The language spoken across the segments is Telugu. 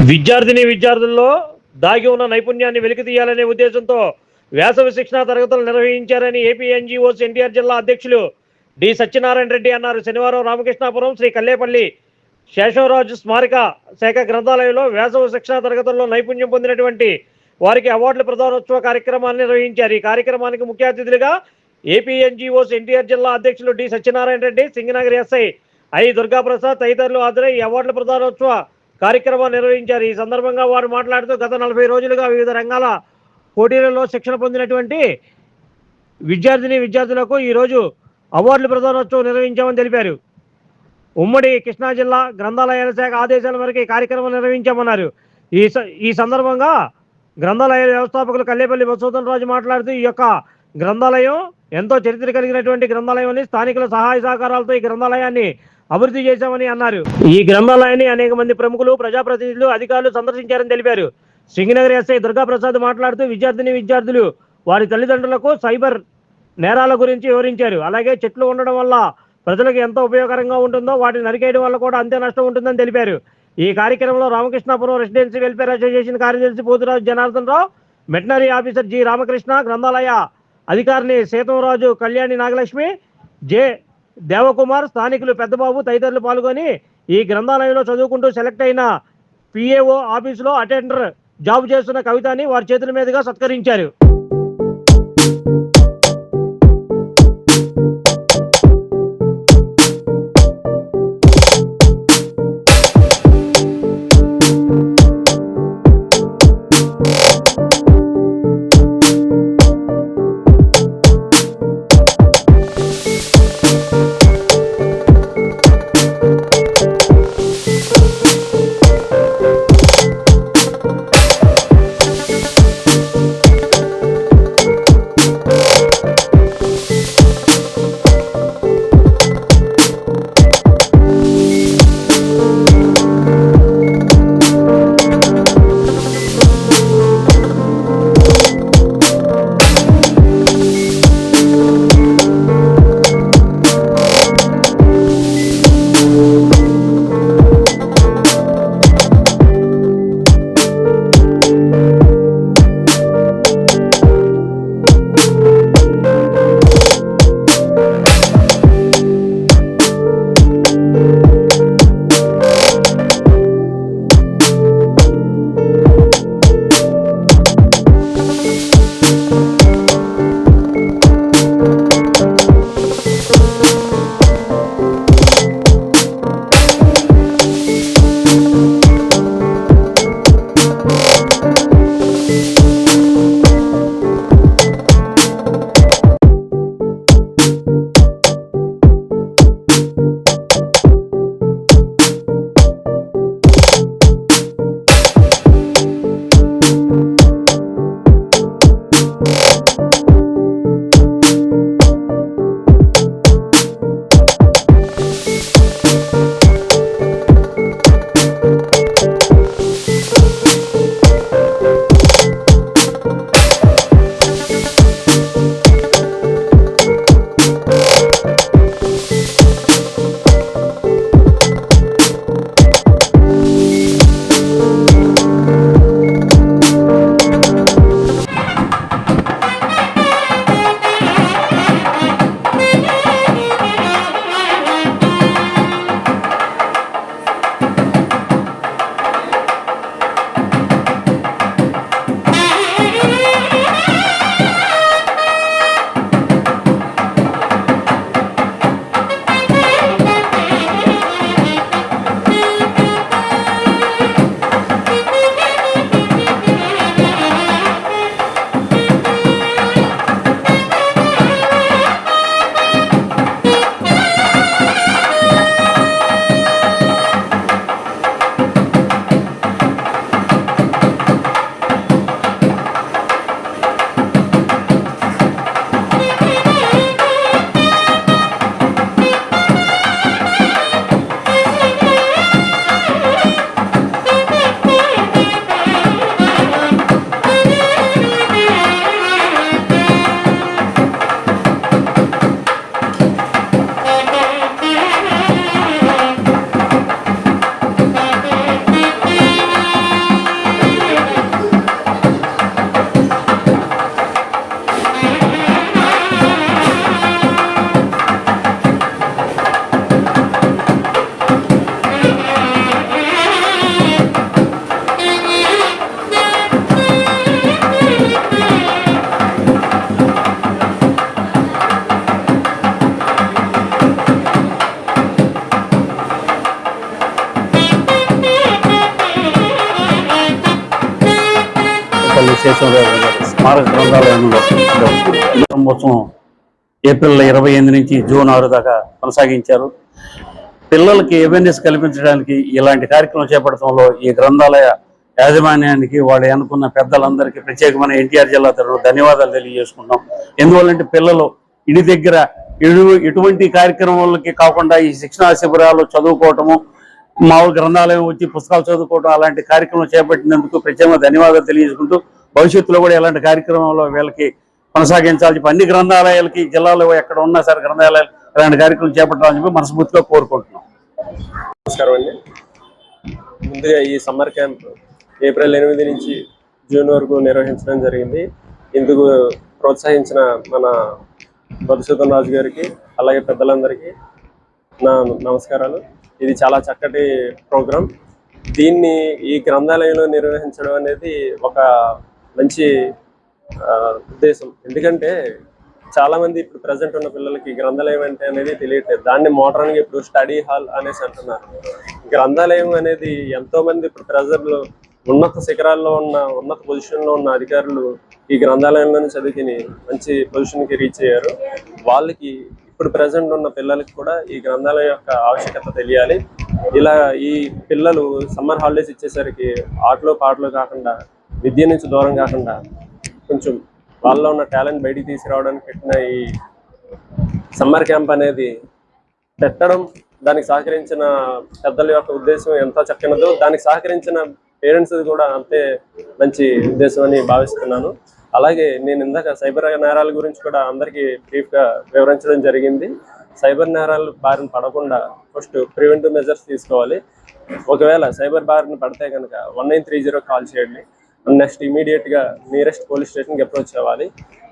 విద్యార్థుల్లో దాగి ఉన్న నైపుణ్యాన్ని వెలికితీయాలనే ఉద్దేశంతో వేసవి శిక్షణా తరగతులు నిర్వహించారని ఏపీ ఎన్జీఓస్ ఎన్టీఆర్ జిల్లా అధ్యక్షులు డి సత్యనారాయణ రెడ్డి అన్నారు. శనివారం రామకృష్ణాపురం శ్రీ కల్లేపల్లి శేషవరాజు స్మారక శాఖ గ్రంథాలయంలో వేసవి శిక్షణా తరగతుల్లో నైపుణ్యం పొందినటువంటి వారికి అవార్డుల ప్రదానోత్సవ కార్యక్రమాన్ని నిర్వహించారు. ఈ కార్యక్రమానికి ముఖ్య అతిథులుగా ఏపీ ఎన్జీఓస్ ఎన్టీఆర్ జిల్లా అధ్యక్షులు D Satyanarayana Reddy, Singhnagar SI I Durgaprasad తదితరులు హాజరై ఈ అవార్డుల ప్రదానోత్సవ కార్యక్రమాన్ని నిర్వహించారు. ఈ సందర్భంగా వారు మాట్లాడుతూ గత 40 రోజులుగా వివిధ రంగాల పోటీలలో శిక్షణ పొందినటువంటి విద్యార్థులకు ఈరోజు అవార్డుల ప్రదానోత్సవం నిర్వహించామని తెలిపారు. ఉమ్మడి కృష్ణా జిల్లా గ్రంథాలయాల శాఖ ఆదేశాల మేరకు ఈ కార్యక్రమం నిర్వహించామన్నారు. ఈ సందర్భంగా గ్రంథాలయ వ్యవస్థాపకులు కల్లేపల్లి మధుసూదన్ రాజు మాట్లాడుతూ ఈ యొక్క గ్రంథాలయం ఎంతో చరిత్ర కలిగినటువంటి గ్రంథాలయం అని, స్థానికుల సహాయ సహకారాలతో ఈ గ్రంథాలయాన్ని అభివృద్ధి చేశామని అన్నారు. ఈ గ్రంథాలయాన్ని అనేక మంది ప్రముఖులు, ప్రజాప్రతినిధులు, అధికారులు సందర్శించారని తెలిపారు. సింగనగర్ ఎస్ఐ దుర్గాప్రసాద్ మాట్లాడుతూ విద్యార్థులు వారి తల్లిదండ్రులకు సైబర్ నేరాల గురించి వివరించారు. అలాగే చెట్లు ఉండడం వల్ల ప్రజలకు ఎంతో ఉపయోగకరంగా ఉంటుందో వాటిని నరికేయడం వల్ల కూడా అంతే నష్టం ఉంటుందని తెలిపారు. ఈ కార్యక్రమంలో రామకృష్ణాపురం రెసిడెన్సీ వెల్ఫేర్ అసోసియేషన్ కార్యదర్శి Poturaju Janardhan Rao, veterinary officer G Ramakrishna, గ్రంథాలయ అధికారిని సీతంరాజు, కళ్యాణి నాగలక్ష్మి, జె దేవకుమార్, స్థానికులు పెద్దబాబు తదితరులు పాల్గొని ఈ గ్రంథాలయంలో చదువుకుంటూ సెలెక్ట్ అయిన పిఏఓ ఆఫీసులో అటెండర్ జాబ్ చేస్తున్న కవితని వారి చేతుల మీదుగా సత్కరించారు. శేషవరావు గారి స్మారక గ్రంథాలయంలో బ్రహ్మోత్సవం ఏప్రిల్ 28 నుంచి జూన్ 6 దాకా కొనసాగించారు. పిల్లలకి అవేర్నెస్ కల్పించడానికి ఇలాంటి కార్యక్రమం చేపట్టడంలో ఈ గ్రంథాలయ యాజమాన్యానికి వాళ్ళు అనుకున్న పెద్దలందరికీ ప్రత్యేకమైన ఎన్టీఆర్ జిల్లా తరఫున ధన్యవాదాలు తెలియజేసుకుంటాం. ఎందువల్లంటే పిల్లలు ఇంటి దగ్గర ఎటువంటి కార్యక్రమాలకి కాకుండా ఈ శిక్షణా శిబిరాలు చదువుకోవటము, మామూలు గ్రంథాలయం వచ్చి పుస్తకాలు చదువుకోవటం అలాంటి కార్యక్రమం చేపట్టినందుకు ప్రత్యేకంగా ధన్యవాదాలు తెలియజేసుకుంటూ భవిష్యత్తులో కూడా ఇలాంటి కార్యక్రమంలో వీళ్ళకి కొనసాగించాలని చెప్పి అన్ని గ్రంథాలయాలకి జిల్లాలో ఎక్కడ ఉన్నా సరే గ్రంథాలయాలు అలాంటి కార్యక్రమం చేపట్టాలని చెప్పి మనస్ఫూర్తిగా కోరుకుంటున్నాం. నమస్కారం అండి. ముందుగా ఈ సమ్మర్ క్యాంప్ ఏప్రిల్ 8 నుంచి జూన్ వరకు నిర్వహించడం జరిగింది. ఇందుకు ప్రోత్సహించిన మన మధుసూదన్ రాజు గారికి అలాగే పెద్దలందరికీ నా నమస్కారాలు. ఇది చాలా చక్కటి ప్రోగ్రాం. దీన్ని ఈ గ్రంథాలయంలో నిర్వహించడం అనేది ఒక మంచి ఉద్దేశం. ఎందుకంటే చాలామంది ఇప్పుడు ప్రజెంట్ ఉన్న పిల్లలకి గ్రంథాలయం అంటే అనేది తెలియట్లేదు. దాన్ని మోడర్న్గా ఇప్పుడు స్టడీ హాల్ అనేసి అంటున్నారు. గ్రంథాలయం అనేది ఎంతోమంది ఇప్పుడు ప్రజలు ఉన్నత శిఖరాల్లో ఉన్న ఉన్నత పొజిషన్లో ఉన్న అధికారులు ఈ గ్రంథాలయంలోనే చదువుకుని మంచి పొజిషన్కి రీచ్ అయ్యారు. వాళ్ళకి ఇప్పుడు ప్రజెంట్ ఉన్న పిల్లలకి కూడా ఈ గ్రంథాలయం యొక్క ఆవశ్యకత తెలియాలి. ఇలా ఈ పిల్లలు సమ్మర్ హాలిడేస్ ఇచ్చేసరికి ఆటలు పాటలు కాకుండా విద్య నుంచి దూరం కాకుండా కొంచెం వాళ్ళలో ఉన్న టాలెంట్ బయటికి తీసుకురావడానికి పెట్టిన ఈ సమ్మర్ క్యాంప్ అనేది పెట్టడం, దానికి సహకరించిన పెద్దల యొక్క ఉద్దేశం ఎంతో చక్కనదో దానికి సహకరించిన పేరెంట్స్ కూడా అంతే మంచి ఉద్దేశం అని భావిస్తున్నాను. అలాగే నేను ఇందాక సైబర్ నేరాల గురించి కూడా అందరికీ బ్రీఫ్గా వివరించడం జరిగింది. సైబర్ నేరాలు బారిన పడకుండా ఫస్ట్ ప్రివెంటివ్ మెజర్స్ తీసుకోవాలి. ఒకవేళ సైబర్ బారిన పడితే కనుక 1930 కాల్ చేయండి. నెక్స్ట్ ఇమీడియట్గా నియరెస్ట్ పోలీస్ స్టేషన్కి అప్రోచ్ అవ్వాలి.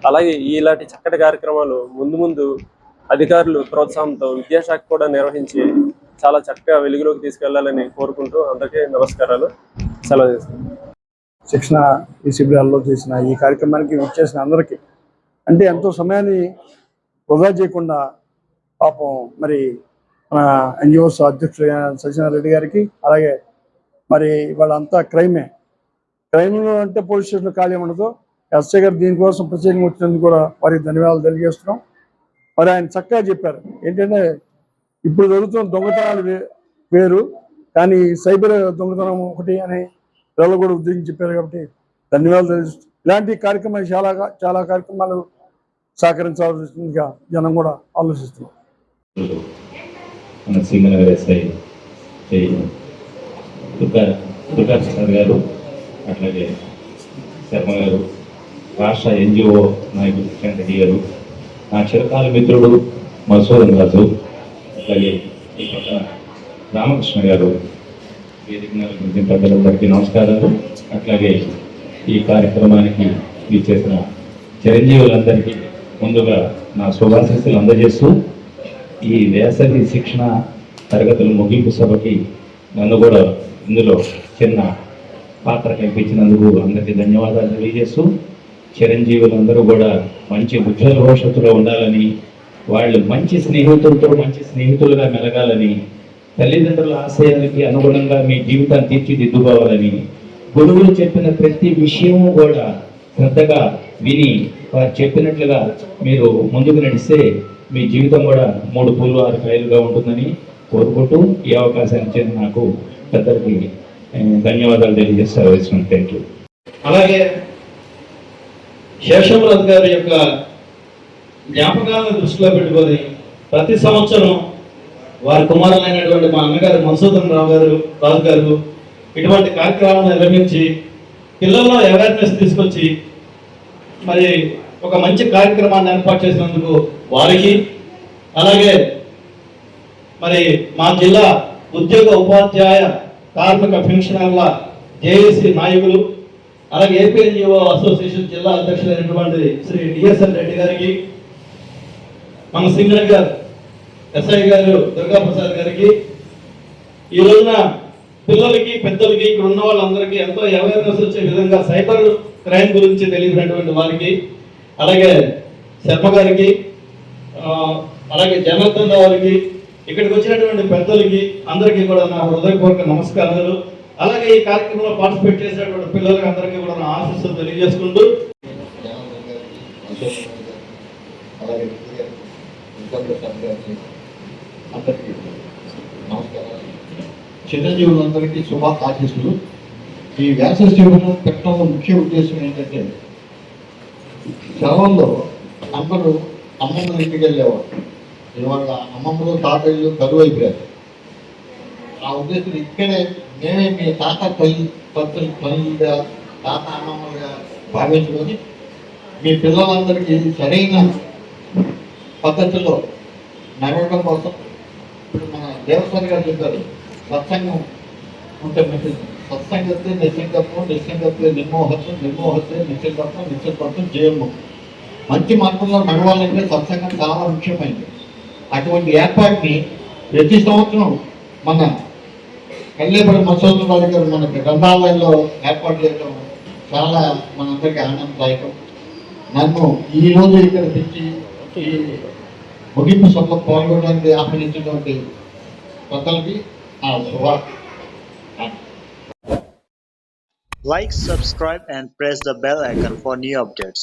అలాగే ఇలాంటి చక్కటి కార్యక్రమాలు ముందు ముందు అధికారులు ప్రోత్సాహంతో విద్యాశాఖ కూడా నిర్వహించి చాలా చక్కగా వెలుగులోకి తీసుకెళ్లాలని కోరుకుంటూ అందరికీ నమస్కారాలు. సెలవు చేస్తున్నాను. శిక్షణ ఈ శిబిరాల్లో చేసిన ఈ కార్యక్రమానికి విచ్చేసిన అందరికీ అంటే ఎంతో సమయాన్ని వృధా చేయకుండా పాపం మరి మన ఎన్జిఓస్ అధ్యక్షుడు సత్యనారాయణ రెడ్డి గారికి, అలాగే మరి వాళ్ళంతా క్రైమ్లో అంటే పోలీస్ స్టేషన్లో ఖాళీ ఉండదు. ఎస్ఐ గారు దీనికోసం ప్రత్యేకంగా వచ్చినందుకు కూడా వారికి ధన్యవాదాలు తెలియజేస్తున్నాం. మరి ఆయన చక్కగా చెప్పారు ఏంటంటే ఇప్పుడు జరుగుతున్న దొంగతనాలు వేరు, కానీ సైబర్ దొంగతనం ఒకటి అని పిల్లలు కూడా ఉద్దేశించి చెప్పారు. కాబట్టి ధన్యవాదాలు తెలియజేస్తున్నాం. ఇలాంటి కార్యక్రమాలు చాలా కార్యక్రమాలు సహకరించాల్సిందిగా జనం కూడా ఆలోచిస్తున్నాం. మన సింగనగర్ ఎస్ఐ దుర్గాప్రసాద్ గారు, అట్లాగే శర్మ గారు, రాష్ట్ర ఎన్జిఓ నాయకుడు కిషన్ రెడ్డి గారు, నా చిరకాల మిత్రుడు మధుసూదన్ రాజు, అట్లాగే ఈ పక్కన రామకృష్ణ గారు, వేదిక గురించి పెద్దలందరికీ నమస్కారాలు. అట్లాగే ఈ కార్యక్రమానికి ఇచ్చేసిన చిరంజీవులందరికీ ముందుగా నా శుభాశీస్సులు అందజేస్తూ ఈ వేసవి శిక్షణ తరగతుల ముగింపు సభకి నన్ను కూడా ఇందులో చిన్న పాత్ర కల్పించినందుకు అందరికీ ధన్యవాదాలు తెలియజేస్తూ చిరంజీవులందరూ కూడా మంచి ఉజ్వల భవిష్యత్తులో ఉండాలని, వాళ్ళు మంచి స్నేహితులుగా మెలగాలని, తల్లిదండ్రుల ఆశయాలకి అనుగుణంగా మీ జీవితాన్ని తీర్చిదిద్దుకోవాలని, గురువులు చెప్పిన ప్రతి విషయము కూడా శ్రద్ధగా విని వారు చెప్పినట్లుగా మీరు ముందుకు నడిస్తే మీ జీవితం కూడా 3 పూలు 6 కాయలుగా ఉంటుందని కోరుకుంటూ ఈ అవకాశాన్ని ఇచ్చిన నాకు పెద్దలకి ధన్యవాదాలు తెలియజేస్తారు. Thank you. అలాగే శేషవరాజు గారి యొక్క జ్ఞాపకాలను దృష్టిలో పెట్టుకొని ప్రతి సంవత్సరం వారి కుమారులైనటువంటి మా అన్నగారు మధుసూదన్ రాజు గారు ఇటువంటి కార్యక్రమాలను నిర్వహించి పిల్లల్లో అవేర్నెస్ తీసుకొచ్చి మరి ఒక మంచి కార్యక్రమాన్ని ఏర్పాటు చేసినందుకు వారికి, అలాగే మరి మా జిల్లా ఉద్యోగ ఉపాధ్యాయ కార్మిక పెన్షనర్ల జేఏసీ నాయకులు, అలాగే ఏపీ ఎన్జిఓ అసోసియేషన్ జిల్లా అధ్యక్షులైనటువంటి శ్రీ డిఎస్ఎన్ రెడ్డి గారికి, మన సింగనగర్ ఎస్ఐ గారు దుర్గాప్రసాద్ గారికి, ఈ రోజున పిల్లలకి పెద్దలకి ఇక్కడ ఉన్న వాళ్ళందరికీ ఎంతో అవేర్నెస్ వచ్చే విధంగా సైబర్ క్రైమ్ గురించి తెలియనటువంటి వారికి, అలాగే శర్మ గారికి, అలాగే జనార్దన్ రావు గారికి, ఇక్కడికి వచ్చినటువంటి పెద్దలకి అందరికీ కూడా నా హృదయపూర్వక నమస్కారాలు. అలాగే ఈ కార్యక్రమంలో పార్టిసిపేట్ చేసినటువంటి పిల్లలకి అందరికీ కూడా నా ఆశీస్సులు తెలియజేసుకుంటూ అలాగే అందరికీ నమస్కారాలు. చిరంజీవులందరికీ శుభాకాంక్షలు. ఈ వ్యాస శిబిరం పెట్టడంలో ముఖ్య ఉద్దేశం ఏంటంటే సెలవుల్లో అందరూ అమ్మమ్మల ఇంటికి వెళ్ళేవారు. ఇవాళ అమ్మమ్మలు తాతయ్యలు కరువు అయిపోయారు. ఆ ఉద్దేశం ఇక్కడే మేమే మీ తాత తల్లిగా తాత అమ్మమ్మలుగా భావించుకొని మీ పిల్లలందరికీ సరైన పద్ధతిలో నడవడం కోసం ఇప్పుడు మన దేవస్థానం గారు చెప్పారు, సత్సంగం ఉంటే మంచిది. సత్సంగతే నిశ్చింగత్వం, నిశ్చింగతే నిర్మోహత్వం, నిర్మోహతే నిశ్చింగత్వం, నిశ్చింగత్వం జీవము. మంచి మార్గంలో నడవాలంటే సత్సంగం చాలా ముఖ్యమైనది. అటువంటి ఏర్పాటుని ప్రతి సంవత్సరం మన కల్లేపల్లి మసూదన్ రాజు గారు మనకి గ్రంథాలయంలో ఏర్పాటు చేయడం చాలా మనందరికీ ఆనందదాయకం. నన్ను ఈరోజు ఇక్కడ తెచ్చి ఈ ముగింపు సభలో పాల్గొనడానికి ఆహ్వానించినటువంటి పెద్దలకి ఆ శుభ. Like, subscribe and press the bell icon for new updates.